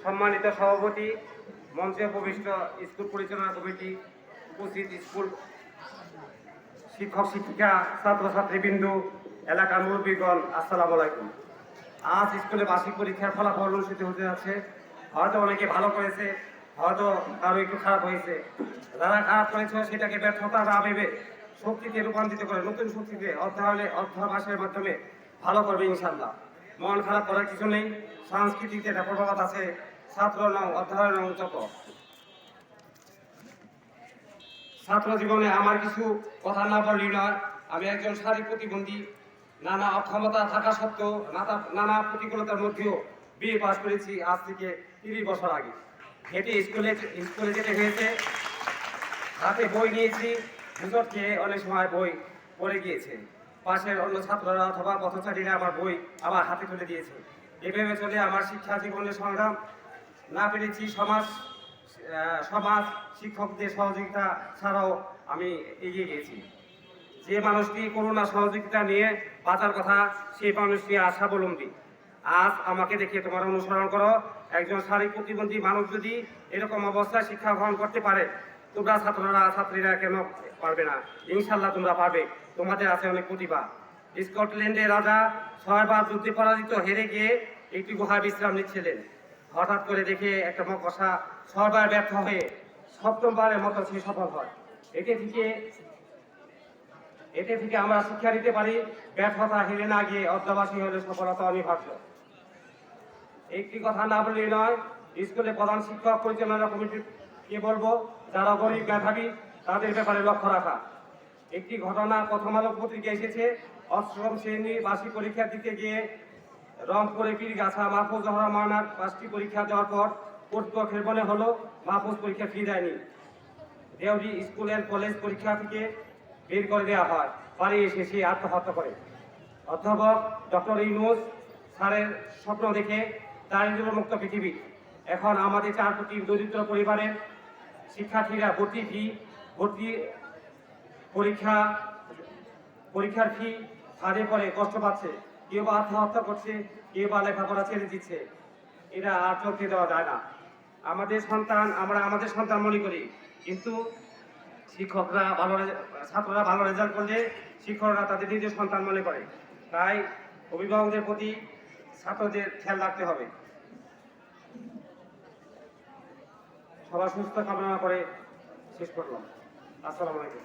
সম্মানিত সভাপতি, মঞ্চে উপবিষ্ট স্কুল পরিচালনা কমিটি, উপস্থিত স্কুল শিক্ষক শিক্ষিকা, ছাত্রছাত্রীবৃন্দ, এলাকার মুরব্বীগণ, আসসালামু আলাইকুম। আজ স্কুলে বার্ষিক পরীক্ষার ফলাফল অনুষ্ঠিত হতে যাচ্ছে। হয়তো অনেকে ভালো করেছে, হয়তো কারো একটু খারাপ হয়েছে। যারা খারাপ করেছে সেটাকে ব্যর্থতা না ভেবে শক্তিতে রূপান্তরিত করে নতুন শক্তিতে অধ্যয়নের মাধ্যমে ভালো করবে ইনশাল্লাহ। মন খারাপ করার কিছু নেই। সাংস্কৃতিক একটা প্রভাব আছে, ছাত্র নং অধ্যয়ন নং যত। ছাত্র জীবনে আমার কিছু কথা না বললেই নয়। আমি একজন শারীরিক প্রতিবন্ধী, নানা অক্ষমতা থাকা সত্ত্বেও নানা প্রতিকূলতার মধ্যেও বিএ পাস করেছি আজ থেকে 30 বছর আগে। হেঁটে স্কুলে যেতে হয়েছে, হাতে বই নিয়েছি, হুজুর খেয়ে অনেক সময় বই পড়ে গিয়েছে। পাশের অন্য ছাত্ররা অথবা পথচারীরা আমার বই আমার হাতে তুলে দিয়েছে। এভাবে চলে আমার শিক্ষা জীবনের সংগ্রাম। না পেরেছি সমাজ শিক্ষকদের সহযোগিতা ছাড়াও আমি এগিয়ে গিয়েছি। যে মানুষটি করোনা সহযোগিতা নিয়ে বাঁচার কথা, সেই মানুষটি আজ স্বাবলম্বী। আজ আমাকে দেখে তোমার অনুসরণ করো। একজন শারীরিক প্রতিবন্ধী মানুষ যদি এরকম অবস্থায় শিক্ষা গ্রহণ করতে পারে, তোমরা ছাত্রীরা কেন পারবে না? ইনশাল্লাহ তোমরা পারবে। তোমাদের আছে অনেক প্রতিভা। স্কটল্যান্ডের রাজা 6 বার যুদ্ধে পরাজিত হেরে গিয়ে একটি গুহায় বিশ্রাম নিচ্ছিলেন। হঠাৎ করে দেখে একটা মকসা 6 বার ব্যর্থ হয়ে 7ম বারের মতো সে সফল হয়। এতে থেকে আমরা শিক্ষা নিতে পারি, ব্যর্থতা হেরে না গিয়ে অর্ধবাসী হলে সফলতা অনিবার্য। একটি কথা না বললেই নয়, স্কুলে প্রধান শিক্ষক পরিচালনা কমিটিকে বলবো, যারা গরিব মেধাবী তাদের ব্যাপারে লক্ষ্য রাখা। একটি ঘটনা প্রথম আলো পত্রিকায় এসেছে। 8ম শ্রেণীর বার্ষিক পরীক্ষা দিতে গিয়ে রংপুরে পীরগাছা মাহফুজ রহমানার 5টি পরীক্ষা দেওয়ার পর কর্তৃপক্ষের মনে হলো মাহফুজ পরীক্ষা ফি দেয়নি। দেওরি স্কুল অ্যান্ড কলেজ পরীক্ষা থেকে বের করে দেওয়া হয়। বাড়ি এসে সে আত্মহত্যা করে। অধ্যাপক ডক্টর ইউনূস স্যারের স্বপ্ন দেখে দারিদ্র্যমুক্ত পৃথিবী। এখন আমাদের 4 কোটি দরিদ্র পরিবারের শিক্ষার্থীরা পরীক্ষার ফি হারে পরে কষ্ট পাচ্ছে। কেউ বা আত্মহত্যা করছে, কেউ বা লেখাপড়া ছেড়ে দিচ্ছে। এটা আর চলতে দেওয়া যায় না। আমরা আমাদের সন্তান মনে করি, কিন্তু ছাত্ররা ভালো রেজাল্ট করলে শিক্ষকরা তাদের নিজের সন্তান মনে করে। তাই অভিভাবকদের প্রতি ছাত্রদের খেয়াল রাখতে হবে। সবার সুস্থ কামনা করে শেষ করলাম। আসসালামু আলাইকুম।